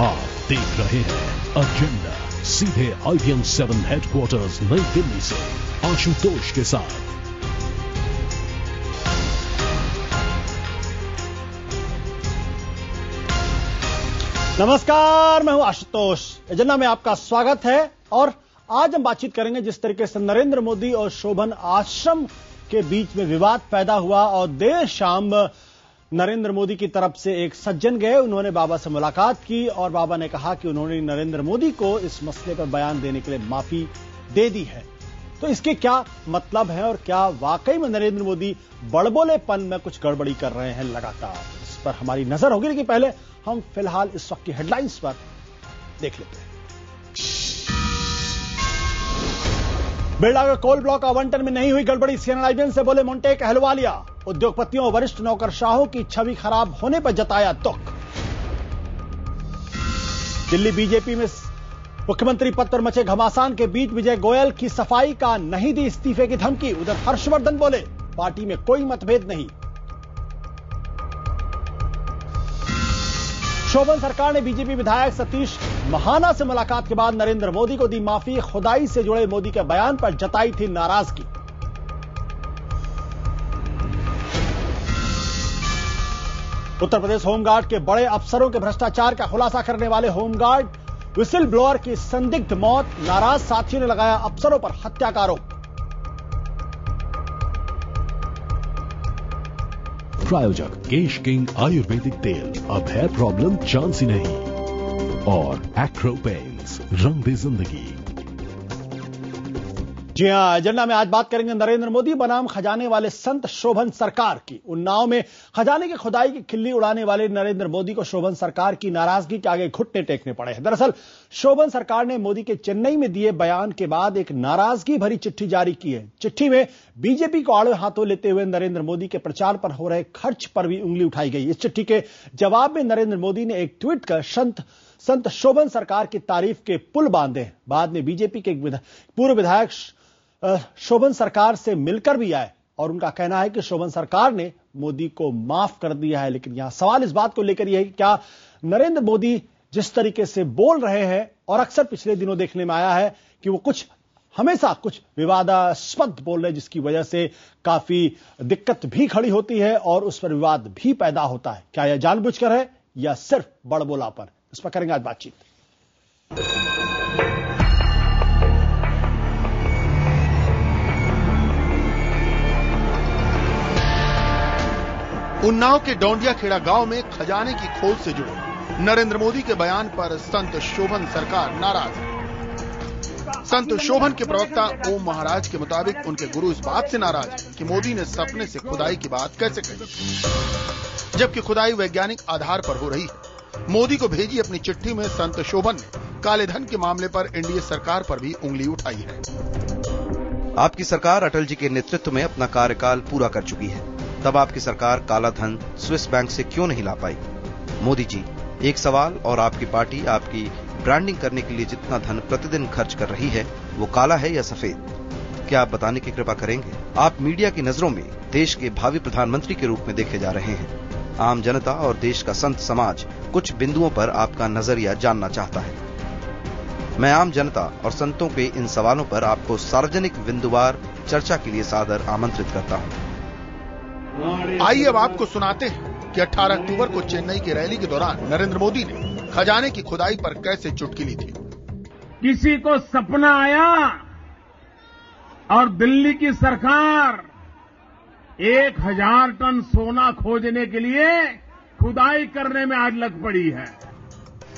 आप देख रहे हैं एजेंडा, सीधे IBM 7 हेडक्वार्टर्स नई दिल्ली से आशुतोष के साथ। नमस्कार, मैं हूं आशुतोष। एजेंडा में आपका स्वागत है और आज हम बातचीत करेंगे जिस तरीके से नरेंद्र मोदी और शोभन आश्रम के बीच में विवाद पैदा हुआ और देर शाम नरेंद्र मोदी की तरफ से एक सज्जन गए, उन्होंने बाबा से मुलाकात की और बाबा ने कहा कि उन्होंने नरेंद्र मोदी को इस मसले पर बयान देने के लिए माफी दे दी है। तो इसके क्या मतलब है और क्या वाकई में नरेंद्र मोदी बड़बोलेपन में कुछ गड़बड़ी कर रहे हैं लगातार, इस पर हमारी नजर होगी। लेकिन पहले हम फिलहाल इस वक्त की हेडलाइंस पर देख लेते हैं। बिरला का कोल ब्लॉक आवंटन में नहीं हुई गड़बड़ी, CNN से बोले मोंटेक अहलुवालिया। उद्योगपतियों और वरिष्ठ नौकरशाहों की छवि खराब होने पर जताया दुख। दिल्ली बीजेपी में मुख्यमंत्री पद पर मचे घमासान के बीच विजय गोयल की सफाई का नहीं दी इस्तीफे की धमकी। उधर हर्षवर्धन बोले पार्टी में कोई मतभेद नहीं। शोभन सरकार ने बीजेपी विधायक सतीश महाना से मुलाकात के बाद नरेंद्र मोदी को दी माफी। खुदाई से जुड़े मोदी के बयान पर जताई थी नाराजगी। उत्तर प्रदेश होमगार्ड के बड़े अफसरों के भ्रष्टाचार का खुलासा करने वाले होमगार्ड व्हिसिल ब्लोअर की संदिग्ध मौत, नाराज साथियों ने लगाया अफसरों पर हत्या का आरोप। प्रायोजक केश किंग आयुर्वेदिक तेल, अब है प्रॉब्लम चांस ही नहीं। और एक्रो पेंट्स, रंग दे जिंदगी। जी हां, एजेंडा में आज बात करेंगे नरेंद्र मोदी बनाम खजाने वाले संत शोभन सरकार की। उन्नाव में खजाने की खुदाई की खिल्ली उड़ाने वाले नरेंद्र मोदी को शोभन सरकार की नाराजगी के आगे घुटने टेकने पड़े हैं। दरअसल शोभन सरकार ने मोदी के चेन्नई में दिए बयान के बाद एक नाराजगी भरी चिट्ठी जारी की है। चिट्ठी में बीजेपी को आड़े हाथों लेते हुए नरेंद्र मोदी के प्रचार पर हो रहे खर्च पर भी उंगली उठाई गई। इस चिट्ठी के जवाब में नरेंद्र मोदी ने एक ट्वीट कर संत शोभन सरकार की तारीफ के पुल बांधे। बाद में बीजेपी के पूर्व विधायक शोभन सरकार से मिलकर भी आए और उनका कहना है कि शोभन सरकार ने मोदी को माफ कर दिया है। लेकिन यहां सवाल इस बात को लेकर यह है कि क्या नरेंद्र मोदी जिस तरीके से बोल रहे हैं और अक्सर पिछले दिनों देखने में आया है कि वो हमेशा कुछ विवादास्पद बोल रहे हैं, जिसकी वजह से काफी दिक्कत भी खड़ी होती है और उस पर विवाद भी पैदा होता है। क्या यह जानबूझकर है या सिर्फ बड़बोलापन? इस पर करेंगे आज बातचीत। उन्नाव के डोंडिया खेड़ा गांव में खजाने की खोज से जुड़े नरेंद्र मोदी के बयान पर संत शोभन सरकार नाराज है। संत शोभन के प्रवक्ता ओम महाराज के मुताबिक उनके गुरु इस बात से नाराज हैं कि मोदी ने सपने से खुदाई की बात कैसे कही, जबकि खुदाई वैज्ञानिक आधार पर हो रही है। मोदी को भेजी अपनी चिट्ठी में संत शोभन ने काले धन के मामले पर एनडीए सरकार पर भी उंगली उठाई है। आपकी सरकार अटल जी के नेतृत्व में अपना कार्यकाल पूरा कर चुकी है, तब आपकी सरकार काला धन स्विस बैंक से क्यों नहीं ला पाई? मोदी जी, एक सवाल और आपकी पार्टी आपकी ब्रांडिंग करने के लिए जितना धन प्रतिदिन खर्च कर रही है वो काला है या सफेद? क्या आप बताने की कृपा करेंगे? आप मीडिया की नजरों में देश के भावी प्रधानमंत्री के रूप में देखे जा रहे हैं। आम जनता और देश का संत समाज कुछ बिंदुओं पर आपका नजरिया जानना चाहता है। मैं आम जनता और संतों के इन सवालों पर आपको सार्वजनिक बिंदुवार चर्चा के लिए सादर आमंत्रित करता हूं। आइए अब आपको सुनाते हैं कि 18 अक्टूबर को चेन्नई की रैली के दौरान नरेंद्र मोदी ने खजाने की खुदाई पर कैसे चुटकी ली थी। किसी को सपना आया और दिल्ली की सरकार 1000 टन सोना खोजने के लिए खुदाई करने में आज लग पड़ी है।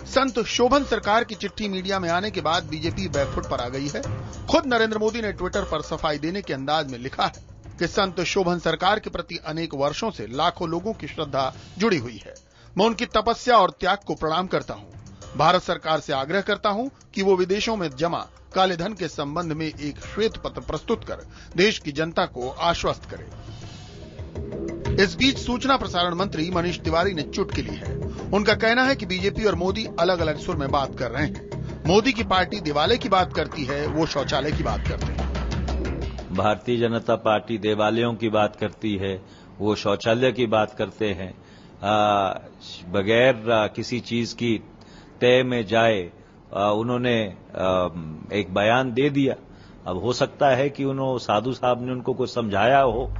संत शोभन सरकार की चिट्ठी मीडिया में आने के बाद बीजेपी बैकफुट पर आ गई है। खुद नरेंद्र मोदी ने ट्विटर पर सफाई देने के अंदाज में लिखा है कि संत शोभन सरकार के प्रति अनेक वर्षों से लाखों लोगों की श्रद्धा जुड़ी हुई है। मैं उनकी तपस्या और त्याग को प्रणाम करता हूं। भारत सरकार से आग्रह करता हूं कि वो विदेशों में जमा काले धन के संबंध में एक श्वेत पत्र प्रस्तुत कर देश की जनता को आश्वस्त करे। इस बीच सूचना प्रसारण मंत्री मनीष तिवारी ने चुटकी ली है। उनका कहना है कि बीजेपी और मोदी अलग अलग सुर में बात कर रहे हैं। मोदी की पार्टी दिवाले की बात करती है, वो शौचालय की बात करते हैं। भारतीय जनता पार्टी देवालयों की बात करती है, वो शौचालय की बात करते हैं। बगैर किसी चीज की तय में जाए, उन्होंने एक बयान दे दिया। अब हो सकता है कि उन्होंने साधु साहब ने उनको कुछ समझाया हो।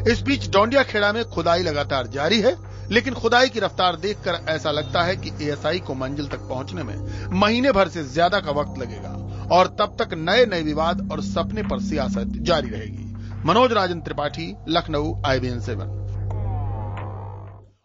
इस बीच डोंडिया खेड़ा में खुदाई लगातार जारी है, लेकिन खुदाई की रफ्तार देखकर ऐसा लगता है कि एएसआई को मंजिल तक पहुंचने में महीने भर से ज्यादा का वक्त लगेगा और तब तक नए नए विवाद और सपने पर सियासत जारी रहेगी। मनोज राजन त्रिपाठी, लखनऊ, IBN 7।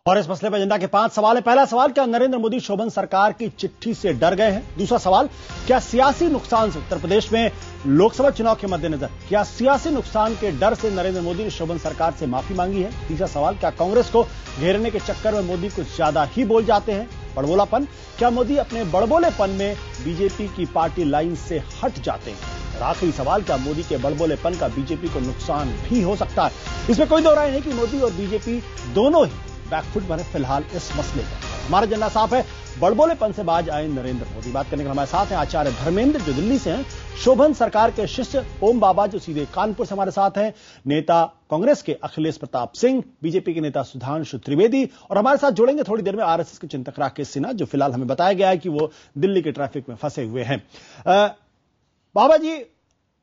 और इस मसले पर एजेंडा के 5 सवाल है। पहला सवाल, क्या नरेंद्र मोदी शोभन सरकार की चिट्ठी से डर गए हैं? दूसरा सवाल, क्या सियासी नुकसान से उत्तर प्रदेश में लोकसभा चुनाव के मद्देनजर क्या सियासी नुकसान के डर से नरेंद्र मोदी ने शोभन सरकार से माफी मांगी है? तीसरा सवाल, क्या कांग्रेस को घेरने के चक्कर में मोदी कुछ ज्यादा ही बोल जाते हैं? बड़बोलापन, क्या मोदी अपने बड़बोलेपन में बीजेपी की पार्टी लाइन से हट जाते हैं? और आखिरी सवाल, क्या मोदी के बड़बोलेपन का बीजेपी को नुकसान भी हो सकता है? इसमें कोई दो राय नहीं कि मोदी और बीजेपी दोनों ही बैकफुट बने फिलहाल इस मसले पर। हमारा एजेंडा साफ है, बड़बोलेपन से बाज आए नरेंद्र मोदी। बात करने के हमारे साथ हैं आचार्य धर्मेंद्र, जो दिल्ली से हैं, शोभन सरकार के शिष्य ओम बाबा, जो सीधे कानपुर से हमारे साथ हैं, नेता कांग्रेस के अखिलेश प्रताप सिंह, बीजेपी के नेता सुधांशु त्रिवेदी, और हमारे साथ जुड़ेंगे थोड़ी देर में आरएसएस के चिंतक राकेश सिन्हा, जो फिलहाल हमें बताया गया है कि वो दिल्ली के ट्रैफिक में फंसे हुए हैं। बाबा जी,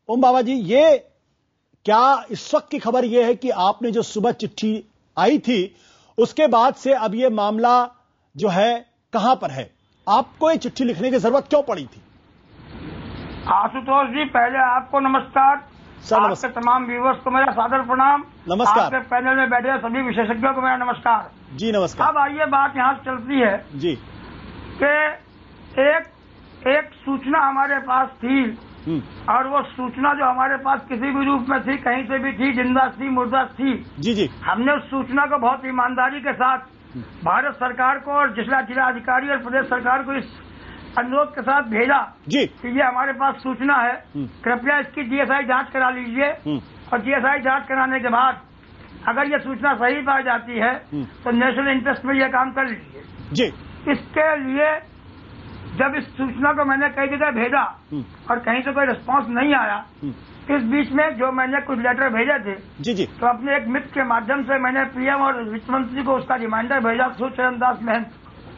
ओम बाबा जी, ये क्या इस वक्त की खबर यह है कि आपने जो सुबह चिट्ठी आई थी उसके बाद से अब ये मामला जो है कहां पर है? आपको ये चिट्ठी लिखने की जरूरत क्यों पड़ी थी? आशुतोष जी, पहले आपको नमस्कार। सर आपके नमस्कार। तमाम व्यूअर्स को मेरा सादर प्रणाम। नमस्कार। आपके पैनल में बैठे सभी विशेषज्ञों को मेरा नमस्कार जी। नमस्कार। अब आइए, बात यहाँ से चलती है जी कि एक सूचना हमारे पास थी, और वो सूचना जो हमारे पास किसी भी रूप में थी, कहीं से भी थी, जिंदा थी, मुर्दा थी, जी, हमने उस सूचना को बहुत ईमानदारी के साथ भारत सरकार को और जिलाधिकारी और प्रदेश सरकार को इस अनुरोध के साथ भेजा जी कि ये हमारे पास सूचना है, कृपया इसकी DSI जांच करा लीजिए, और DSI जांच कराने के बाद अगर ये सूचना सही पाई जाती है तो नेशनल इंटरेस्ट में ये काम कर लीजिए जी। इसके लिए जब इस सूचना को मैंने कई जगह भेजा और कहीं से कोई रिस्पांस नहीं आया, इस बीच में जो मैंने कुछ लेटर भेजे थे जी, तो अपने एक मित्र के माध्यम से मैंने PM और वित्त मंत्री को उसका रिमाइंडर भेजा थ्रू चरणदास महंत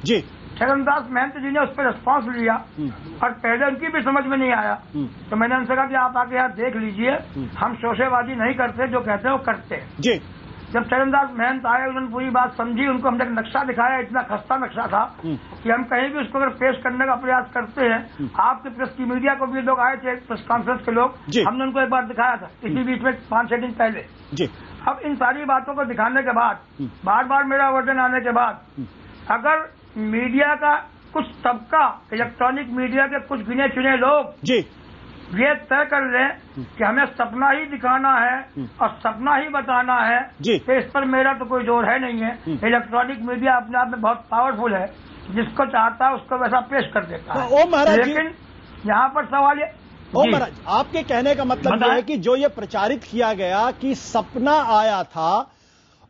जी। चरणदास महंत जी ने उस पर रिस्पांस लिया और पहले उनकी भी समझ में नहीं आया, तो मैंने उनसे कहा कि आप आके यहाँ देख लीजिए, हम शोषेबाजी नहीं करते, जो कहते हैं वो करते हैं जी। जब चरणदास महंत आए, उन्होंने पूरी बात समझी, उनको हमने नक्शा दिखाया, इतना खस्ता नक्शा था कि हम कहीं भी उसको अगर पेश करने का प्रयास करते हैं, आपके प्रेस की मीडिया को भी लोग आए थे, प्रेस कॉन्फ्रेंस के लोग, हमने उनको एक बार दिखाया था इसी बीच में 5-6 दिन पहले जी। अब इन सारी बातों को दिखाने के बाद, बार बार मेरा वर्जन आने के बाद, अगर मीडिया का कुछ तबका, इलेक्ट्रॉनिक मीडिया के कुछ गिने चुने लोग जी ये तय कर लें कि हमें सपना ही दिखाना है और सपना ही बताना है जी, तो इस पर मेरा तो कोई जोर है नहीं है। इलेक्ट्रॉनिक मीडिया अपने आप में बहुत पावरफुल है, जिसको चाहता है उसको वैसा पेश कर देता है। लेकिन यहाँ पर सवाल ये, ओम महाराज, आपके कहने का मतलब यह है कि जो ये प्रचारित किया गया कि सपना आया था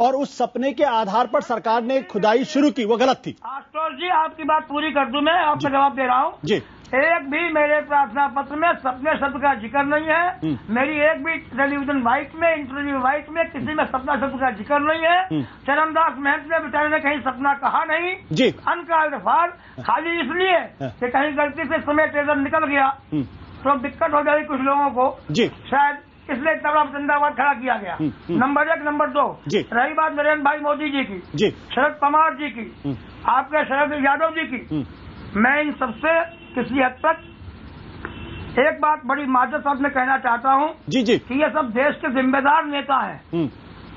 और उस सपने के आधार पर सरकार ने खुदाई शुरू की, वो गलत थी? आशुतोष जी, आपकी बात पूरी कर दूं, मैं आपका जवाब दे रहा हूँ जी। एक भी मेरे प्रार्थना पत्र में सपने शब्द का जिक्र नहीं है, मेरी एक भी टेलीविजन वाइट में, इंटरव्यू वाइट में किसी में सपना शब्द का जिक्र नहीं है। चरणदास महंत ने बेचारे ने कहीं सपना कहा नहीं जी। अनकाल खाली इसलिए कि कहीं गलती से समय ट्रेजर निकल गया तो दिक्कत हो जाएगी कुछ लोगों को जी, शायद इसलिए इतना बड़ा जिंदाबाद खड़ा किया गया। नंबर 1। नंबर 2, रही बात नरेंद्र भाई मोदी जी की जी, शरद पवार जी की, आपके शरद यादव जी की, मैं इन सबसे किसी हद तक एक बात बड़ी माजर साथ में कहना चाहता हूँ जी जी कि ये सब देश के जिम्मेदार नेता हैं,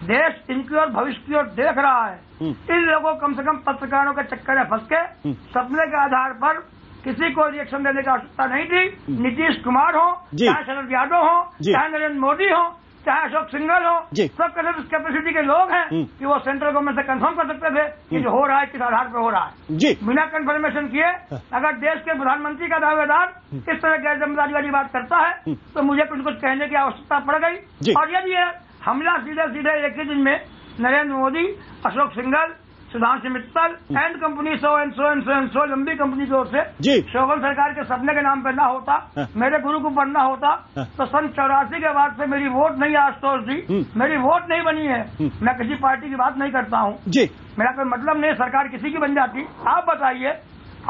देश इनकी ओर भविष्य की ओर देख रहा है। इन लोगों कम से कम पत्रकारों के चक्कर में फंस के सपने के आधार पर किसी को रिएक्शन देने की आवश्यकता नहीं थी। नीतीश कुमार हो, चाहे शरद यादव हो, चाहे नरेंद्र मोदी हो, चाहे अशोक सिंघल हो, सब कैपेसिटी के लोग हैं कि वो सेंट्रल गवर्नमेंट से कंफर्म कर सकते थे कि जो हो रहा है किस आधार पर हो रहा है जी। बिना कंफर्मेशन किए अगर देश के प्रधानमंत्री का दावेदार इस तरह गैर जिम्मेदारी वाली बात करता है तो मुझे कुछ कहने की आवश्यकता पड़ गई। और यदि ये हमला सीधे सीधे एक ही दिन में Narendra Modi, Ashok Singhal, Sudhanshu Mittal and company so and so and so and so लंबी कंपनी की ओर से शोभन सरकार के सपने के नाम पे ना होता, मेरे गुरु को पढ़ना होता तो सन 84 के बाद से मेरी वोट नहीं आशुतोष जी, मेरी वोट नहीं बनी है। मैं किसी पार्टी की बात नहीं करता हूँ जी, मेरा कोई मतलब नहीं, सरकार किसी की बन जाती। आप बताइए,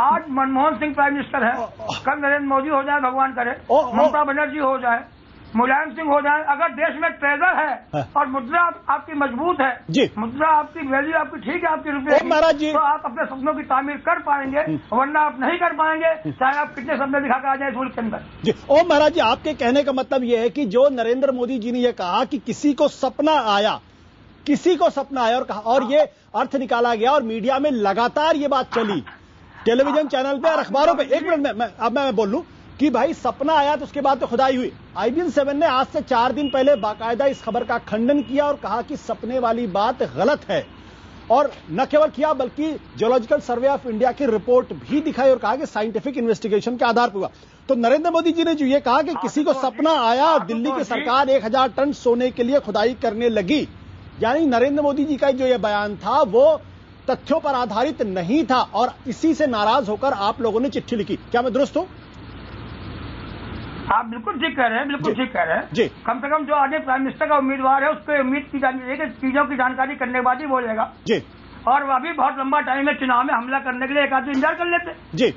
आज मनमोहन सिंह प्राइम मिनिस्टर है, कल नरेंद्र मोदी हो जाए भगवान करे, ममता बनर्जी हो जाए, मुलायम सिंह हो जाए, अगर देश में ट्रेजर है और मुद्रा आपकी मजबूत है जी, मुद्रा आपकी वैल्यू आपकी ठीक है, आपकी रुपये की, तो आप अपने सपनों की तामीर कर पाएंगे, वरना आप नहीं कर पाएंगे, चाहे आप कितने सपने दिखा के आ जाए स्कूल के अंदर जी। ओम महाराज जी, आपके कहने का मतलब यह है कि जो नरेंद्र मोदी जी ने यह कहा कि किसी को सपना आया, किसी को सपना आया और कहा, और ये अर्थ निकाला गया और मीडिया में लगातार ये बात चली, टेलीविजन चैनल पे और अखबारों पे। एक मिनट में मैं बोल लूं कि भाई सपना आया तो उसके बाद तो खुदाई हुई। IBN 7 ने आज से 4 दिन पहले बाकायदा इस खबर का खंडन किया और कहा कि सपने वाली बात गलत है, और न केवल किया बल्कि जियोलॉजिकल सर्वे ऑफ इंडिया की रिपोर्ट भी दिखाई और कहा कि साइंटिफिक इन्वेस्टिगेशन के आधार पर हुआ। तो नरेंद्र मोदी जी ने जो ये कहा कि किसी को सपना आया और दिल्ली की सरकार 1000 टन सोने के लिए खुदाई करने लगी, यानी नरेंद्र मोदी जी का जो ये बयान था वो तथ्यों पर आधारित नहीं था, और इसी से नाराज होकर आप लोगों ने चिट्ठी लिखी। क्या मैं दुरुस्त हूं? आप बिल्कुल ठीक कह रहे हैं, बिल्कुल ठीक कह रहे हैं जी। कम से कम जो आगे प्राइम मिनिस्टर का उम्मीदवार है उसको उम्मीद की जानी है कि चीजों की जानकारी करने के बाद ही बोलेगा जी, और अभी बहुत लंबा टाइम है, चुनाव में हमला करने के लिए एक आदमी इंतजार कर लेते जी,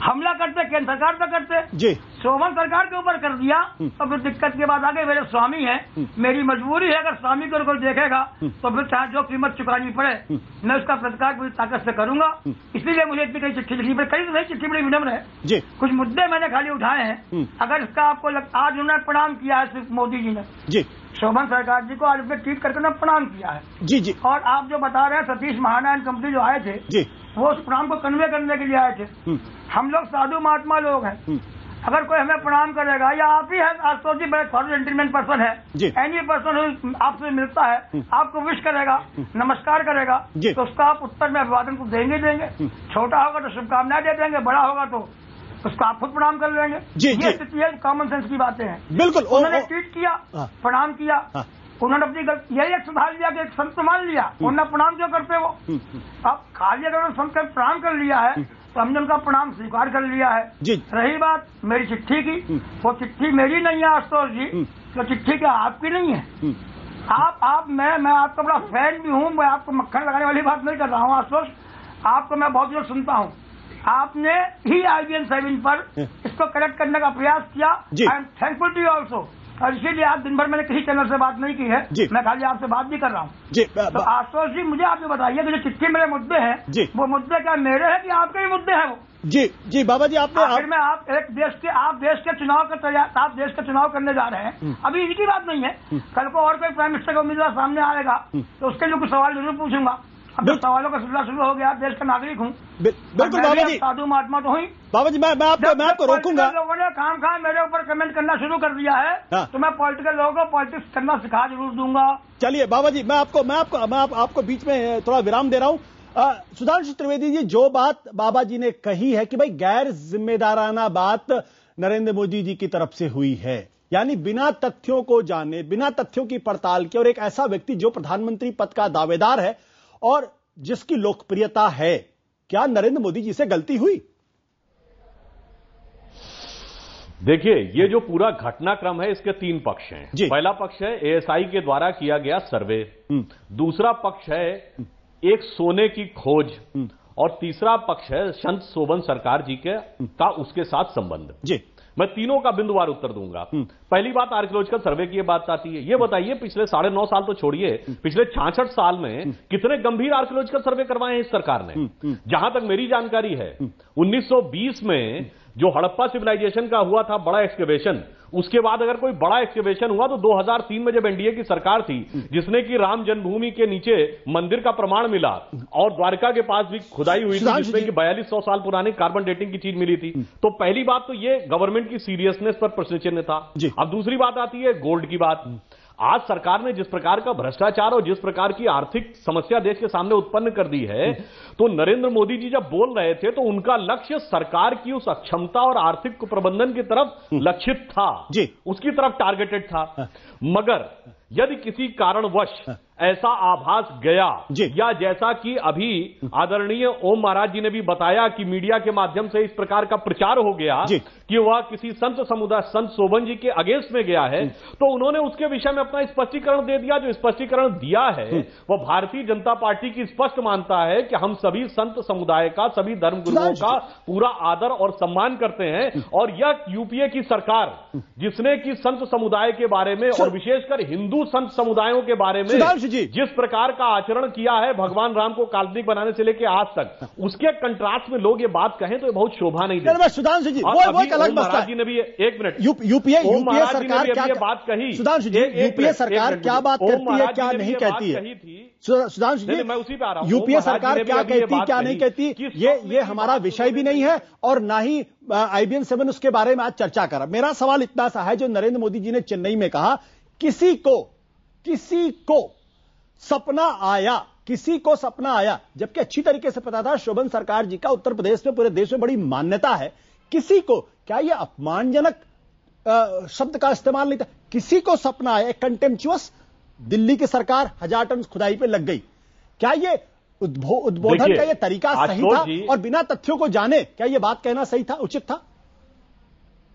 हमला करते केंद्र सरकार पर करते जी, शोभन सरकार के ऊपर कर दिया तो फिर दिक्कत के बाद आगे मेरे स्वामी है, मेरी मजबूरी है, अगर स्वामी को कोई देखेगा तो फिर चाहे जो कीमत चुकानी पड़े मैं उसका प्रतिकार पूरी ताकत से करूंगा। इसीलिए मुझे इतनी कई चिट्ठी लिखनी पड़ी, कई तो नहीं, चिट्ठी बड़ी विनम्र है जी, कुछ मुद्दे मैंने खाली उठाए हैं। अगर इसका आपको आज उन्होंने प्रणाम किया है सिर्फ मोदी जी ने जी, शोभन सरकार जी को आज उसने ट्वीट करके उन्होंने प्रणाम किया है जी जी, और आप जो बता रहे हैं सतीश महाना एंड कंपनी जो आए थे जी, वो उस प्रणाम को कन्वे करने के लिए आए थे। हम लोग साधु महात्मा लोग हैं, अगर कोई हमें प्रणाम करेगा या आप ही है आशुतोष जी, बड़े फॉर जेंटलमैन पर्सन है, एनी पर्सन आपसे मिलता है, आपको विश करेगा, नमस्कार करेगा, तो उसका आप उत्तर में अभिवादन को देंगे छोटा होगा तो शुभकामनाएं दे देंगे, बड़ा होगा तो उसका आप खुद प्रणाम कर लेंगे जी, ये स्थिति है, कॉमन सेंस की बातें हैं बिल्कुल। उन्होंने ट्वीट किया, प्रणाम किया, उन्होंने अपनी यही एक सुधार लिया कि एक संत मान लिया, उन्होंने प्रणाम क्यों करते वो, अब खाली अगर संत का प्रणाम कर लिया है तो हमने उनका प्रणाम स्वीकार कर लिया है जी। रही बात मेरी चिट्ठी की, वो चिट्ठी मेरी नहीं है आशुतोष जी, तो चिट्ठी क्या आपकी नहीं है? मैं आपका बड़ा फैन भी हूँ, मैं आपको मक्खन लगाने वाली बात नहीं कर रहा हूँ आशुतोष, आपको मैं बहुत जोर सुनता हूँ, आपने ही IBN 7 पर इसको करेक्ट करने का प्रयास किया, I am thankful to you also, और इसीलिए आज दिन भर मैंने किसी चैनल से बात नहीं की है, मैं खाली आपसे बात भी कर रहा हूँ जी। तो आशुतोष जी मुझे आप ये बताइए कि जो चिट्ठी मेरे मुद्दे हैं वो मुद्दे क्या मेरे हैं कि आपके ही मुद्दे हैं वो? जी जी बाबा जी, आपने आखिर में आप देश के चुनाव आप देश का चुनाव करने जा रहे हैं, अभी इनकी बात नहीं है, कल को और कोई प्राइम मिनिस्टर का उम्मीदवार सामने आएगा तो उसके लिए कुछ सवाल जरूर पूछूंगा। अब सवालों का सिलसिला शुरू हो गया, देश का नागरिक हूँ, बिल्कुल बाबा जी, साधु महात्मा तो हुई बाबा जी, मैं आपको रोकूंगा। लोगों ने काम मेरे ऊपर कमेंट करना शुरू कर दिया है तो मैं पॉलिटिकल लोगों को पॉलिटिक्स करना सिखा जरूर दूंगा। चलिए बाबा जी, मैं आपको बीच में थोड़ा विराम दे रहा हूँ। सुधांशु त्रिवेदी जी, जो बात बाबा जी ने कही है कि भाई गैर जिम्मेदाराना बात नरेंद्र मोदी जी की तरफ से हुई है, यानी बिना तथ्यों को जाने, बिना तथ्यों की पड़ताल के, और एक ऐसा व्यक्ति जो प्रधानमंत्री पद का दावेदार है और जिसकी लोकप्रियता है, क्या नरेंद्र मोदी जी से गलती हुई? देखिए, ये जो पूरा घटनाक्रम है इसके 3 पक्ष हैं। पहला पक्ष है ASI के द्वारा किया गया सर्वे, दूसरा पक्ष है एक सोने की खोज, और तीसरा पक्ष है संत शोभन सरकार जी का उसके साथ संबंध जी। मैं तीनों का बिंदुवार उत्तर दूंगा। पहली बात आर्कियोलॉजिकल सर्वे की बात आती है, ये बताइए पिछले 9.5 साल तो छोड़िए, पिछले 66 साल में कितने गंभीर आर्कियोलॉजिकल सर्वे करवाए हैं इस सरकार ने? जहां तक मेरी जानकारी है 1920 में जो हड़प्पा सिविलाइजेशन का हुआ था बड़ा एक्सकेवेशन, उसके बाद अगर कोई बड़ा एक्सकेवेशन हुआ तो 2003 में जब एनडीए की सरकार थी जिसने कि राम जन्मभूमि के नीचे मंदिर का प्रमाण मिला और द्वारका के पास भी खुदाई हुई थी जिसमें कि 4200 साल पुरानी कार्बन डेटिंग की चीज मिली थी। तो पहली बात तो ये गवर्नमेंट की सीरियसनेस पर प्रश्न चिन्ह था। अब दूसरी बात आती है गोल्ड की बात। आज सरकार ने जिस प्रकार का भ्रष्टाचार और जिस प्रकार की आर्थिक समस्या देश के सामने उत्पन्न कर दी है, तो नरेंद्र मोदी जी जब बोल रहे थे तो उनका लक्ष्य सरकार की उस अक्षमता और आर्थिक प्रबंधन की तरफ लक्षित था जी, उसकी तरफ टारगेटेड था। मगर यदि किसी कारणवश ऐसा आभास गया, या जैसा कि अभी आदरणीय ओम महाराज जी ने भी बताया कि मीडिया के माध्यम से इस प्रकार का प्रचार हो गया कि वह किसी संत समुदाय, संत शोभन जी के अगेंस्ट में गया है, तो उन्होंने उसके विषय में अपना स्पष्टीकरण दे दिया। जो स्पष्टीकरण दिया है वह भारतीय जनता पार्टी की स्पष्ट मानता है कि हम सभी संत समुदाय का, सभी धर्म गुरुओं का पूरा आदर और सम्मान करते हैं। और यह यूपीए की सरकार जिसने कि संत समुदाय के बारे में और विशेषकर हिंदू संत समुदायों के बारे में जिस प्रकार का आचरण किया है, भगवान राम को काल्पनिक बनाने से लेकर आज तक, उसके कंट्रास्ट में लोग ये बात कहें तो ये बहुत शोभा नहीं देती। सुधांशु जी, वो एक अलग मसला है। जी ने भी एक मिनट, यूपीए सरकार क्या बात कही, सुधांशु जी, यूपीए सरकार क्या बात करती है, क्या नहीं कहती है? सुधांशु जी, मैं उसी पे आ रहा हूं। यूपीए सरकार क्या कहती, क्या नहीं कहती, ये हमारा विषय भी नहीं है और ना ही IBN 7 उसके बारे में आज चर्चा करा। मेरा सवाल इतना सा है, जो नरेंद्र मोदी जी ने चेन्नई में कहा, किसी को सपना आया, किसी को सपना आया, जबकि अच्छी तरीके से पता था शोभन सरकार जी का उत्तर प्रदेश में, पूरे देश में बड़ी मान्यता है। किसी को, क्या यह अपमानजनक शब्द का इस्तेमाल नहीं था? किसी को सपना आया, कंटेम्पचुअस, दिल्ली की सरकार 1000 टन खुदाई पे लग गई, क्या यह उद्बोधन का यह तरीका सही था? और बिना तथ्यों को जाने क्या यह बात कहना सही था, उचित था?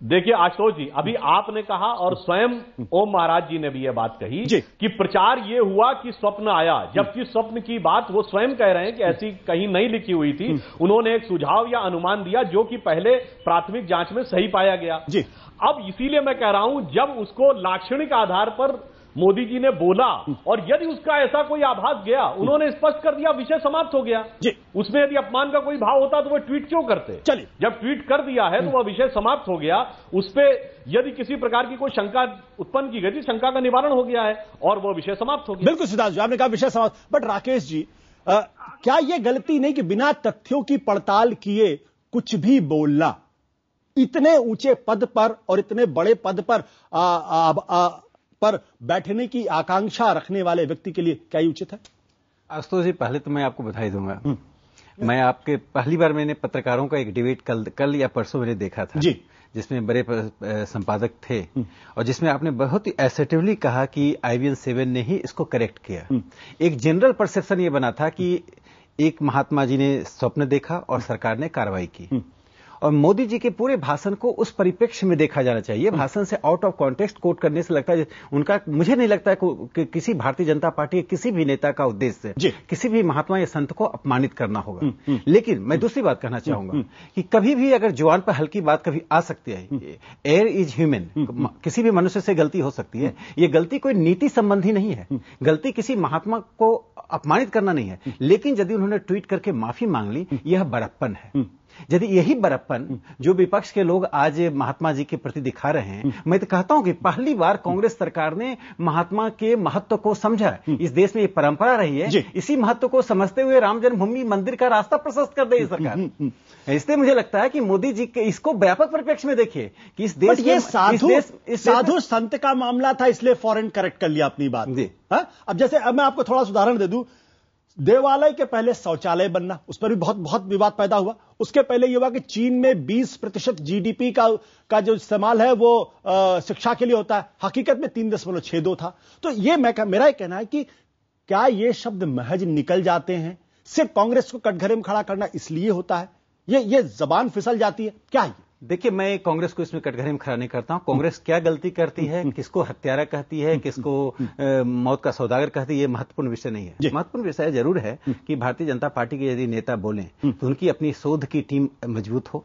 देखिए आशुतोष जी, अभी आपने कहा और स्वयं ओम महाराज जी ने भी यह बात कही कि प्रचार ये हुआ कि स्वप्न आया, जबकि स्वप्न की बात वो स्वयं कह रहे हैं कि ऐसी कहीं नहीं लिखी हुई थी। उन्होंने एक सुझाव या अनुमान दिया जो कि पहले प्राथमिक जांच में सही पाया गया। अब इसीलिए मैं कह रहा हूं, जब उसको लाक्षणिक आधार पर मोदी जी ने बोला और यदि उसका ऐसा कोई आभास गया, उन्होंने स्पष्ट कर दिया, विषय समाप्त हो गया। उसमें यदि अपमान का कोई भाव होता तो वह ट्वीट क्यों करते? चलिए, जब ट्वीट कर दिया है तो वह विषय समाप्त हो गया। उस पर यदि किसी प्रकार की कोई शंका उत्पन्न की गई थी, शंका का निवारण हो गया है और वह विषय समाप्त हो गया। बिल्कुल सिद्धार्थ जी, आपने कहा विषय समाप्त। बट राकेश जी, क्या यह गलती नहीं कि बिना तथ्यों की पड़ताल किए कुछ भी बोलना, इतने ऊंचे पद पर और इतने बड़े पद पर बैठने की आकांक्षा रखने वाले व्यक्ति के लिए क्या उचित है? आशुतोष जी, पहले तो मैं आपको बधाई दूंगा। मैं आपके पहली बार मैंने पत्रकारों का एक डिबेट कल या परसों मैंने देखा था जी, जिसमें बड़े संपादक थे और जिसमें आपने बहुत ही असर्टिवली कहा कि IBN 7 ने ही इसको करेक्ट किया। एक जनरल परसेप्शन ये बना था कि एक महात्मा जी ने स्वप्न देखा और सरकार ने कार्रवाई की, और मोदी जी के पूरे भाषण को उस परिप्रेक्ष्य में देखा जाना चाहिए। भाषण से आउट ऑफ कॉन्टेक्स्ट कोट करने से लगता है उनका, मुझे नहीं लगता है कि किसी भारतीय जनता पार्टी के किसी भी नेता का उद्देश्य किसी भी महात्मा या संत को अपमानित करना होगा। लेकिन मैं दूसरी बात कहना चाहूंगा कि कभी भी अगर जुबान पर हल्की बात कभी आ सकती है, एयर इज ह्यूमन, किसी भी मनुष्य से गलती हो सकती है। ये गलती कोई नीति संबंधी नहीं है, गलती किसी महात्मा को अपमानित करना नहीं है। लेकिन यदि उन्होंने ट्वीट करके माफी मांग ली, यह बड़प्पन है। यदि यही बड़प्पन जो विपक्ष के लोग आज महात्मा जी के प्रति दिखा रहे हैं, मैं तो कहता हूं कि पहली बार कांग्रेस सरकार ने महात्मा के महत्व को समझा। इस देश में ये परंपरा रही है, इसी महत्व को समझते हुए राम जन्मभूमि मंदिर का रास्ता प्रशस्त कर दे सरकार। इसलिए मुझे लगता है कि मोदी जी के इसको व्यापक परिप्रेक्ष्य में देखिए कि इस देश में साधु संत का मामला था, इसलिए फॉरेन करेक्ट कर लिया अपनी बात। अब जैसे अब मैं आपको थोड़ा सा उदाहरण दे दूं, देवालय के पहले शौचालय बनना, उस पर भी बहुत विवाद पैदा हुआ। उसके पहले यह हुआ कि चीन में 20% GDP का जो इस्तेमाल है वो शिक्षा के लिए होता है, हकीकत में 3.62 था। तो ये मेरा ये कहना है कि क्या ये शब्द महज निकल जाते हैं, सिर्फ कांग्रेस को कटघरे में खड़ा करना इसलिए होता है, ये जबान फिसल जाती है क्या? ये देखिए, मैं कांग्रेस को इसमें कटघरे में खड़ा नहीं करता हूं। कांग्रेस क्या गलती करती है, किसको हत्यारा कहती है, किसको मौत का सौदागर कहती है, ये महत्वपूर्ण विषय नहीं है। महत्वपूर्ण विषय जरूर है कि भारतीय जनता पार्टी के यदि नेता बोलें तो उनकी अपनी शोध की टीम मजबूत हो,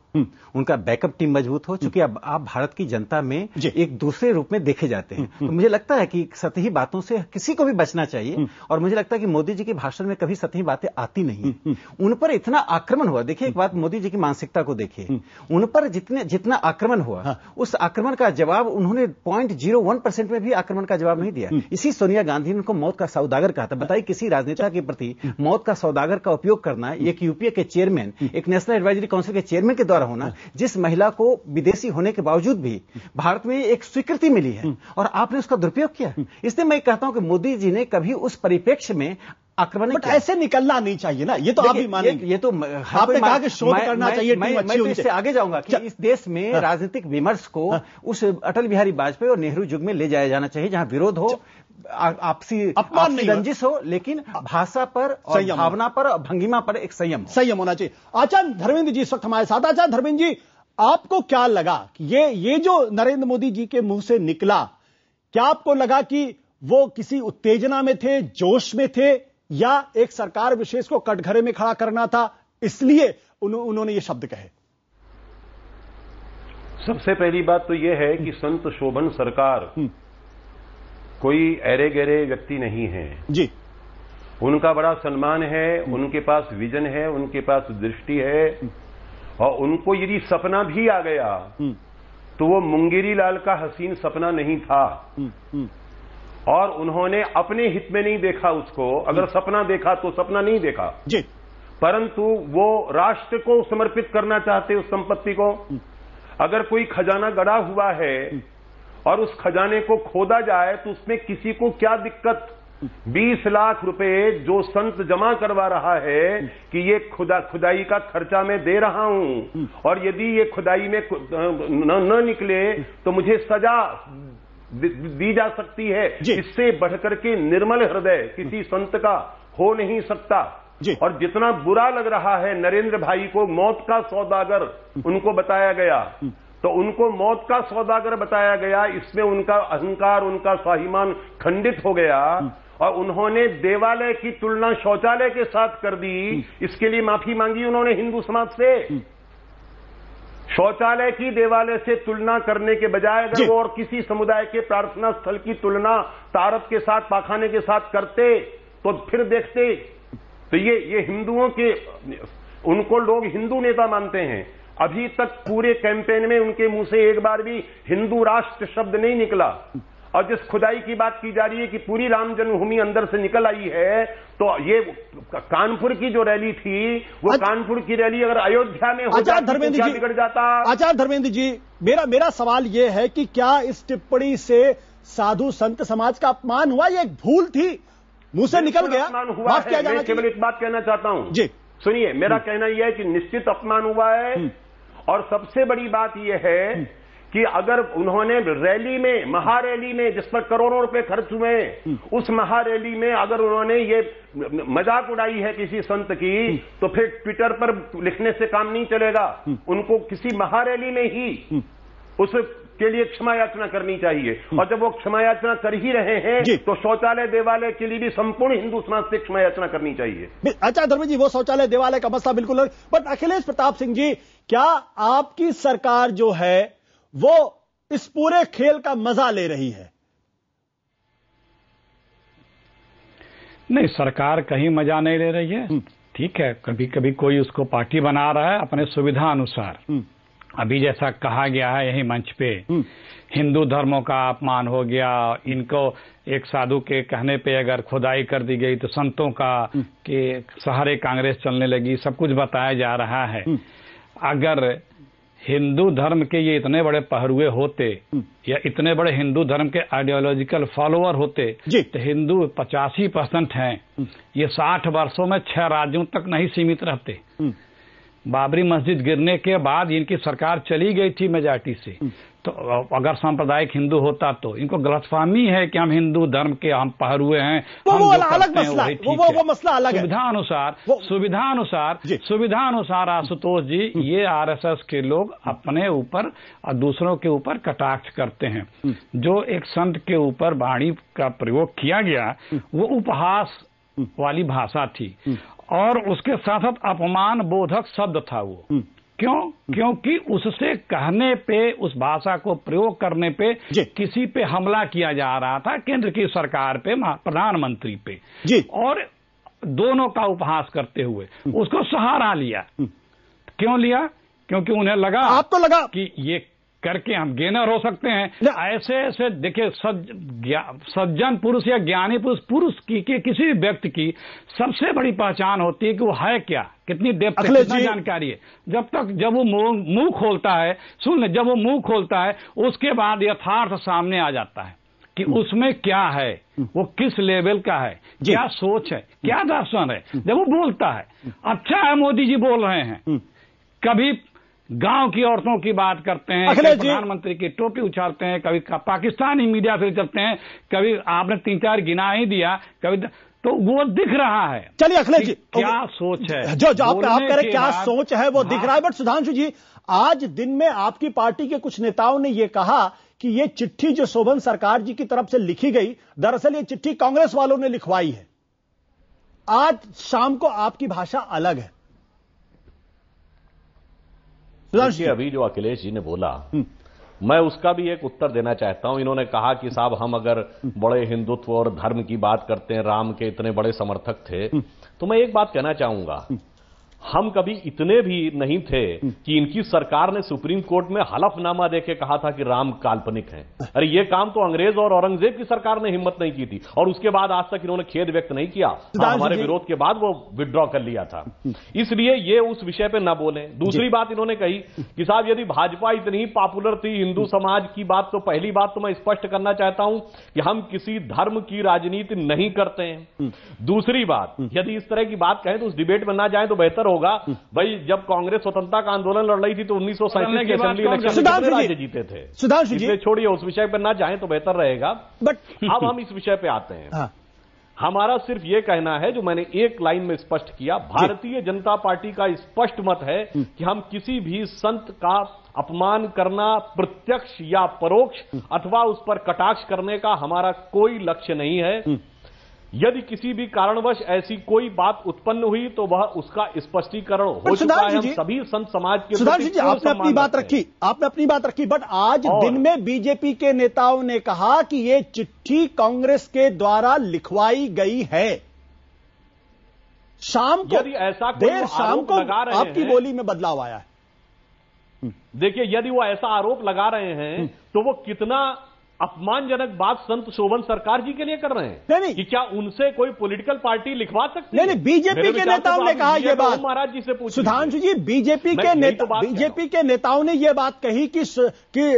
उनका बैकअप टीम मजबूत हो। चूंकि अब आप भारत की जनता में एक दूसरे रूप में देखे जाते हैं, तो मुझे लगता है कि सतही बातों से किसी को भी बचना चाहिए। और मुझे लगता है कि मोदी जी के भाषण में कभी सतही बातें आती नहीं, उन पर इतना आक्रमण हुआ। देखिए, एक बात, मोदी जी की मानसिकता को देखिए, उन पर जितना आक्रमण हुआ, उस आक्रमण का जवाब उन्होंने 0.01% में भी आक्रमण का जवाब नहीं दिया। इसी सोनिया गांधी ने उनको मौत का सौदागर कहा था। बताइए, किसी राजनेता के प्रति मौत का सौदागर का उपयोग करना, एक यूपीए के चेयरमैन, एक नेशनल एडवाइजरी काउंसिल के चेयरमैन के द्वारा होना, जिस महिला को विदेशी होने के बावजूद भी भारत में एक स्वीकृति मिली है और आपने उसका दुरुपयोग किया। इसलिए मैं कहता हूं कि मोदी जी ने कभी उस परिप्रेक्ष्य में आक्रमण ऐसे निकलना नहीं चाहिए ना, ये तो आप भी मानेंगे। ये तो आपने कहा कि शोध करना चाहिए, मैं तो इससे आगे जाऊंगा कि इस देश में राजनीतिक विमर्श को उस अटल बिहारी वाजपेयी और नेहरू युग में ले जाया जाना चाहिए, जहां विरोध हो, आपसी रंजिश हो, लेकिन भाषा पर और भावना पर और भंगिमा पर एक संयम होना चाहिए। आचार्य धर्मेंद्र जी इस वक्त हमारे साथ। आचार्य धर्मेंद्र जी, आपको क्या लगा कि ये जो नरेंद्र मोदी जी के मुंह से निकला, क्या आपको लगा कि वो किसी उत्तेजना में थे, जोश में थे, या एक सरकार विशेष को कटघरे में खड़ा करना था, इसलिए उन्होंने ये शब्द कहे? सबसे पहली बात तो यह है कि संत शोभन सरकार कोई ऐरे गहरे व्यक्ति नहीं है जी। उनका बड़ा सम्मान है, उनके पास विजन है, उनके पास दृष्टि है, और उनको यदि सपना भी आ गया तो वो मुंगेरी लाल का हसीन सपना नहीं था, और उन्होंने अपने हित में नहीं देखा उसको। अगर सपना देखा तो सपना नहीं देखा जी, परंतु वो राष्ट्र को समर्पित करना चाहते उस संपत्ति को। अगर कोई खजाना गड़ा हुआ है और उस खजाने को खोदा जाए तो उसमें किसी को क्या दिक्कत? 20 लाख रुपए जो संत जमा करवा रहा है कि ये खुदाई का खर्चा मैं दे रहा हूं, और यदि ये खुदाई में न निकले तो मुझे सजा दी जा सकती है। इससे बढ़कर के निर्मल हृदय किसी संत का हो नहीं सकता। और जितना बुरा लग रहा है नरेंद्र भाई को मौत का सौदागर उनको बताया गया, तो उनको मौत का सौदागर बताया गया, इसमें उनका अहंकार, उनका स्वाभिमान खंडित हो गया, और उन्होंने देवालय की तुलना शौचालय के साथ कर दी। इसके लिए माफी मांगी उन्होंने हिंदू समाज से। शौचालय की देवालय से तुलना करने के बजाय अगर वो और किसी समुदाय के प्रार्थना स्थल की तुलना तारत के साथ, पाखाने के साथ करते तो फिर देखते। तो ये हिंदुओं के, उनको लोग हिंदू नेता मानते हैं। अभी तक पूरे कैंपेन में उनके मुंह से एक बार भी हिंदू राष्ट्र शब्द नहीं निकला। और जिस खुदाई की बात की जा रही है कि पूरी राम जन्मभूमि अंदर से निकल आई है, तो ये कानपुर की जो रैली थी, वो कानपुर की रैली अगर अयोध्या में हो जाती तो क्या बिगड़ जाता? आचार्य धर्मेंद्र जी, मेरा सवाल ये है कि क्या इस टिप्पणी से साधु संत समाज का अपमान हुआ? ये एक भूल थी, मुंह से निकल गया, माफ किया जाना चाहिए। केवल एक बात कहना चाहता हूं जी, सुनिए, मेरा कहना यह है कि निश्चित अपमान हुआ है। और सबसे बड़ी बात यह है कि अगर उन्होंने रैली में, महारैली में, जिस पर करोड़ों रुपए खर्च हुए, उस महारैली में अगर उन्होंने ये मजाक उड़ाई है किसी संत की, तो फिर ट्विटर पर लिखने से काम नहीं चलेगा। उनको किसी महारैली में ही उसके लिए क्षमा याचना करनी चाहिए। और जब वो क्षमा याचना कर ही रहे हैं तो शौचालय देवालय के लिए भी संपूर्ण हिंदू समाज से क्षमा याचना करनी चाहिए। अच्छा धर्मेंद्र जी, वो शौचालय देवालय का मसला बिल्कुल, बट अखिलेश प्रताप सिंह जी, क्या आपकी सरकार जो है वो इस पूरे खेल का मजा ले रही है? नहीं, सरकार कहीं मजा नहीं ले रही है। ठीक है, कभी कभी कोई उसको पार्टी बना रहा है अपने सुविधा अनुसार। अभी जैसा कहा गया है यही मंच पे, हिंदू धर्मों का अपमान हो गया, इनको एक साधु के कहने पे अगर खुदाई कर दी गई तो संतों का के सहारे कांग्रेस चलने लगी, सब कुछ बताया जा रहा है। अगर हिंदू धर्म के ये इतने बड़े पहरुए होते या इतने बड़े हिंदू धर्म के आइडियोलॉजिकल फॉलोअर होते तो हिंदू 85% हैं, ये 60 वर्षों में 6 राज्यों तक नहीं सीमित रहते। बाबरी मस्जिद गिरने के बाद इनकी सरकार चली गई थी मेजॉरिटी से, तो अगर सांप्रदायिक हिंदू होता तो इनको गलतफहमी है कि हम हिंदू धर्म के हम पहरुए हैं, हम जो करते हैं वही ठीक है। वो मसला अलग है। सुविधा अनुसार आशुतोष जी, ये आरएसएस के लोग अपने ऊपर और दूसरों के ऊपर कटाक्ष करते हैं। जो एक संत के ऊपर वाणी का प्रयोग किया गया वो उपहास वाली भाषा थी और उसके साथ साथ अपमान बोधक शब्द था वो। क्यों? क्योंकि उससे कहने पे, उस भाषा को प्रयोग करने पे किसी पे हमला किया जा रहा था, केंद्र की सरकार पे, प्रधानमंत्री पे, और दोनों का उपहास करते हुए उसको सहारा लिया। क्यों लिया? क्योंकि उन्हें लगा, आपको लगा कि ये करके हम गेनर हो सकते हैं। ऐसे ऐसे देखिए, सज्जन पुरुष या ज्ञानी पुरुष की किसी भी व्यक्ति की सबसे बड़ी पहचान होती है कि वो है क्या, कितनी डेप्थ, कितनी जानकारी है। जब वो मुंह खोलता है, सुन ले, जब वो मुंह खोलता है उसके बाद यथार्थ सामने आ जाता है। कि उसमें क्या है, वो किस लेवल का है, क्या सोच है, क्या दर्शन है। जब वो बोलता है, अच्छा है मोदी जी बोल रहे हैं, कभी गांव की औरतों की बात करते हैं, कभी प्रधानमंत्री की टोपी उछालते हैं, कभी पाकिस्तानी मीडिया से चलते हैं, कभी आपने 3-4 गिना ही दिया, कभी तो वो दिख रहा है। चलिए अखिलेश जी, क्या सोच है, जो आप कह रहे क्या सोच है वो दिख रहा है। बट सुधांशु जी, आज दिन में आपकी पार्टी के कुछ नेताओं ने यह कहा कि ये चिट्ठी जो शोभन सरकार जी की तरफ से लिखी गई, दरअसल ये चिट्ठी कांग्रेस वालों ने लिखवाई है। आज शाम को आपकी भाषा अलग है। देखिए, अभी जो अखिलेश जी ने बोला, मैं उसका भी एक उत्तर देना चाहता हूं। इन्होंने कहा कि साहब हम अगर बड़े हिंदुत्व और धर्म की बात करते हैं, राम के इतने बड़े समर्थक थे, तो मैं एक बात कहना चाहूंगा, हम कभी इतने भी नहीं थे कि इनकी सरकार ने सुप्रीम कोर्ट में हलफनामा देके कहा था कि राम काल्पनिक हैं। अरे ये काम तो अंग्रेज और औरंगजेब की सरकार ने हिम्मत नहीं की थी, और उसके बाद आज तक इन्होंने खेद व्यक्त नहीं किया। हमारे विरोध के बाद वो विड्रॉ कर लिया था, इसलिए ये उस विषय पे न बोले। दूसरी बात इन्होंने कही कि साहब यदि भाजपा इतनी ही पॉपुलर थी हिंदू समाज की बात, तो पहली बात तो मैं स्पष्ट करना चाहता हूं कि हम किसी धर्म की राजनीति नहीं करते हैं। दूसरी बात, यदि इस तरह की बात कहें तो उस डिबेट में ना जाए तो बेहतर होगा। भाई जब कांग्रेस स्वतंत्रता का आंदोलन लड़ रही थी तो 1937 के असेंबली इलेक्शन में राज्य जीते थे। सुधांशु जी, छोड़िए, उस विषय पर ना जाएं तो बेहतर रहेगा। बट अब हम इस विषय पे आते हैं। हमारा सिर्फ यह कहना है, जो मैंने एक लाइन में स्पष्ट किया, भारतीय जनता पार्टी का स्पष्ट मत है कि हम किसी भी संत का अपमान करना, प्रत्यक्ष या परोक्ष, अथवा उस पर कटाक्ष करने का हमारा कोई लक्ष्य नहीं है। यदि किसी भी कारणवश ऐसी कोई बात उत्पन्न हुई तो वह उसका स्पष्टीकरण हो चुका है। हम सभी संत समाज के सुधांशु जी, आपने अपनी बात रखी, बट आज दिन में बीजेपी के नेताओं ने कहा कि ये चिट्ठी कांग्रेस के द्वारा लिखवाई गई है। शाम को, यदि ऐसा देर शाम को आपकी बोली में बदलाव आया है। देखिए, यदि वो ऐसा आरोप लगा रहे हैं तो वो कितना अपमानजनक बात संत शोभन सरकार जी के लिए कर रहे हैं। नहीं, कि क्या उनसे कोई पॉलिटिकल पार्टी लिखवा सकती है? नहीं, बीजेपी के नेताओं ने कहा यह बात। महाराज जी से पूछिए। सुधांशु जी, बीजेपी के नेताओं ने यह बात कही कि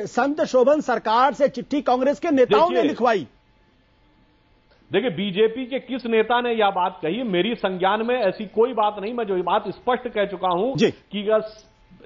संत शोभन सरकार से चिट्ठी कांग्रेस के नेताओं ने लिखवाई। देखिए, बीजेपी के किस नेता ने यह बात कही, मेरी संज्ञान में ऐसी कोई बात नहीं। मैं जो बात स्पष्ट कह चुका हूं कि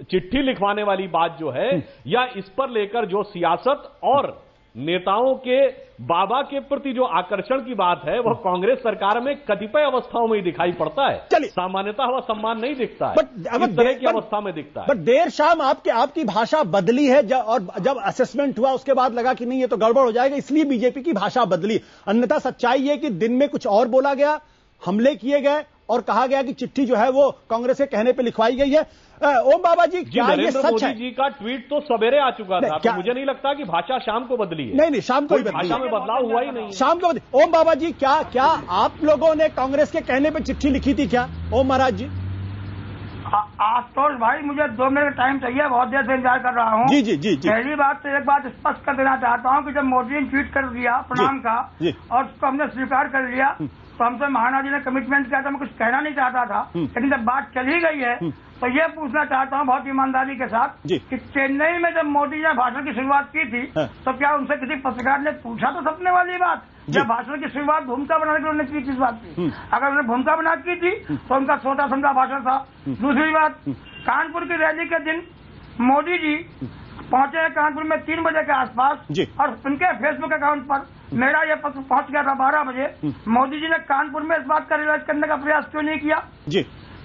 चिट्ठी लिखवाने वाली बात जो है, या इस पर लेकर जो सियासत और नेताओं के बाबा के प्रति जो आकर्षण की बात है, वह कांग्रेस सरकार में कतिपय अवस्थाओं में ही दिखाई पड़ता है। सामान्यतः वह सम्मान नहीं दिखता है, इस तरह की अवस्था में दिखता है। बट देर शाम आपकी भाषा बदली है, और जब असेसमेंट हुआ उसके बाद लगा कि नहीं ये तो गड़बड़ हो जाएगा, इसलिए बीजेपी की भाषा बदली। अन्यथा सच्चाई है कि दिन में कुछ और बोला गया, हमले किए गए और कहा गया कि चिट्ठी जो है वो कांग्रेस के कहने पर लिखवाई गई है। ओम बाबा जी, क्या ये सच है? मोदी जी का ट्वीट तो सवेरे आ चुका था, तो मुझे नहीं लगता कि भाषा शाम को बदली है। नहीं, शाम को भाषा में बदलाव हुआ ही नहीं, शाम को बदली। ओम बाबा जी, क्या आप लोगों ने कांग्रेस के कहने पे चिट्ठी लिखी थी क्या? ओम महाराज जी। आशुतोष भाई, मुझे 2 मिनट टाइम चाहिए, बहुत देर से इंतजार कर रहा हूँ। जी। पहली बात तो एक बात स्पष्ट कर देना चाहता हूँ कि जब मोदी ने ट्वीट कर दिया प्रणाम का, और उसको हमने स्वीकार कर लिया, तो हमसे महाराज जी ने कमिटमेंट किया था, मैं कुछ कहना नहीं चाहता था। लेकिन जब बात चली गई है तो ये पूछना चाहता हूँ बहुत ईमानदारी के साथ कि चेन्नई में जब मोदी जी ने भाषण की शुरुआत की थी, तो क्या उनसे किसी पत्रकार ने पूछा तो सपने वाली बात? जब भाषण की शुरुआत भूमिका बनाने के लिए उन्होंने की, किस बात की? अगर उन्होंने भूमिका बना की थी तो उनका छोटा समझा भाषण था। दूसरी बात, कानपुर की रैली के दिन मोदी जी पहुंचे हैं कानपुर में 3 बजे के आसपास, और उनके फेसबुक अकाउंट पर मेरा यह पत्र पहुंच गया था 12 बजे। मोदी जी ने कानपुर में इस बात का रियलाइज करने का प्रयास क्यों नहीं किया?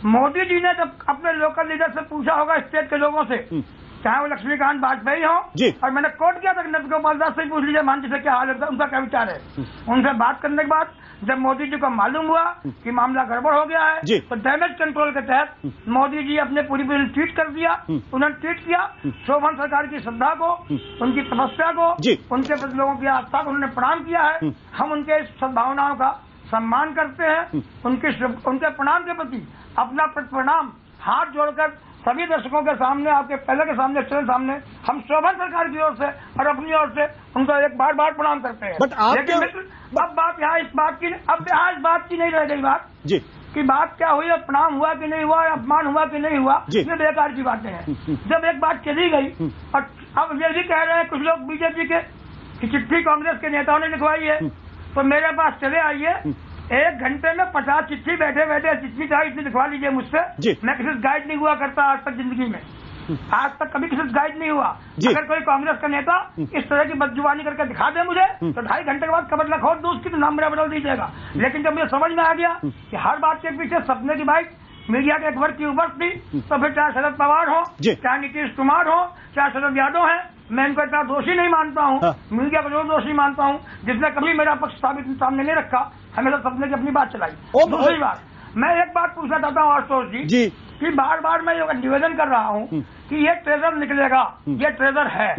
मोदी जी ने जब अपने लोकल लीडर से पूछा होगा, स्टेट के लोगों से, चाहे वो लक्ष्मीकांत वाजपेयी हो, और मैंने कोट किया था कि नंद गोपाल दास से पूछ लीजिए मान जी से क्या हाल है, उनका क्या विचार है। उनसे बात करने के बाद जब मोदी जी को मालूम हुआ कि मामला गड़बड़ हो गया है, तो डैमेज कंट्रोल के तहत मोदी जी अपने पूरी ट्वीट कर दिया। उन्होंने ट्वीट किया, शोभन सरकार की श्रद्धा को, उनकी तपस्या को, उनके प्रति लोगों की आस्था को उन्होंने प्रणाम किया है। हम उनके सद्भावनाओं का सम्मान करते हैं। उनके प्रणाम के प्रति अपना प्रणाम हाथ जोड़कर सभी दर्शकों के सामने, आपके पहले के सामने, चैनल सामने, हम शोभन सरकार की ओर से और अपनी ओर से उनको एक बार प्रणाम करते हैं। लेकिन अब बात यहाँ इस बात की नहीं रह गई बात कि बात क्या हुई, प्रणाम हुआ कि नहीं हुआ, अपमान हुआ कि नहीं हुआ, ये बेकार की बातें हैं। जब एक बात चली गई, और अब ये भी कह रहे हैं कुछ लोग बीजेपी के कि चिट्ठी कांग्रेस के नेताओं ने लिखवाई है, तो मेरे पास चले आइए, 1 घंटे में 50 चिट्ठी बैठे बैठे जितनी चाहिए इतनी लिखवा लीजिए मुझसे। मैं किसी से गाइड नहीं हुआ करता आज तक जिंदगी में, आज तक कभी किसी से गाइड नहीं हुआ। अगर कोई कांग्रेस का नेता इस तरह की बदजुबानी करके दिखा दे मुझे, तो 2.5 घंटे के बाद कबर न खोल दूं उसकी, तो नाम मेरा बदल दीजिएगा। लेकिन जब मुझे समझ में आ गया कि हर बात के पीछे सपने की बाइक मीडिया के एक वर्ग की उबर्स थी, तो फिर चाहे शरद पवार हो, चाहे नीतीश कुमार हो, चाहे शरद यादव है, मैं इनको इतना दोषी नहीं मानता हूँ। मीडिया को जरूर दोषी मानता हूँ जिसने कभी मेरा पक्ष साबित सामने नहीं रखा, हमेशा सपने की अपनी बात चलाई। दूसरी बात, मैं एक बात पूछना चाहता हूँ आशुतोष जी कि बार बार मैं ये निवेदन कर रहा हूँ कि ये ट्रेजर निकलेगा, ये ट्रेजर है।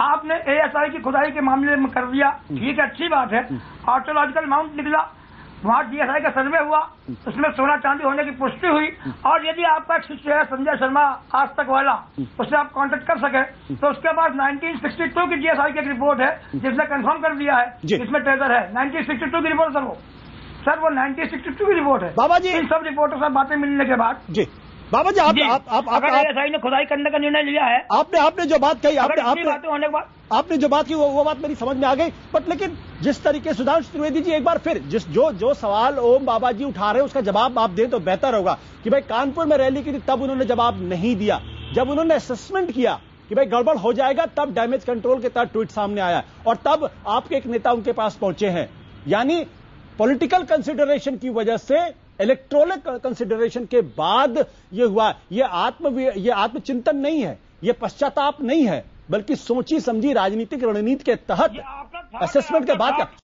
आपने ASI की खुदाई के मामले में कर दिया, ठीक है, अच्छी बात है। आर्कियोलॉजिकल माउंट निकला, वहाँ DSI का सर्वे हुआ, उसमें सोना चांदी होने की पुष्टि हुई, और यदि आपका एक शिष्य है संजय शर्मा आज तक वाला, उससे आप कांटेक्ट कर सके, तो उसके पास 1962 की DSI की एक रिपोर्ट है जिसने कंफर्म कर दिया है इसमें ट्रेजर है। 1962 की रिपोर्ट सर वो 1962 की रिपोर्ट है। बाबा जी, इन सब रिपोर्टों से बातें मिलने के बाद जी बाबा जी, अगर ASI ने खुदाई करने का निर्णय लिया है, आपने जो बात कही, बातें होने के बाद आपने जो बात की वो बात मेरी समझ में आ गई। बट लेकिन जिस तरीके सुधांशु त्रिवेदी जी एक बार फिर जो सवाल ओम बाबा जी उठा रहे हैं उसका जवाब आप दें तो बेहतर होगा कि भाई कानपुर में रैली की थी तब उन्होंने जवाब नहीं दिया, जब उन्होंने असेसमेंट किया कि भाई गड़बड़ हो जाएगा तब डैमेज कंट्रोल के तहत ट्वीट सामने आया, और तब आपके एक नेता उनके पास पहुंचे हैं। यानी पॉलिटिकल कंसिडरेशन की वजह से, इलेक्टोरल कंसिडरेशन के बाद ये हुआ। ये आत्मचिंतन नहीं है, ये पश्चाताप नहीं है, बल्कि सोची समझी राजनीतिक रणनीति के तहत असेसमेंट के बाद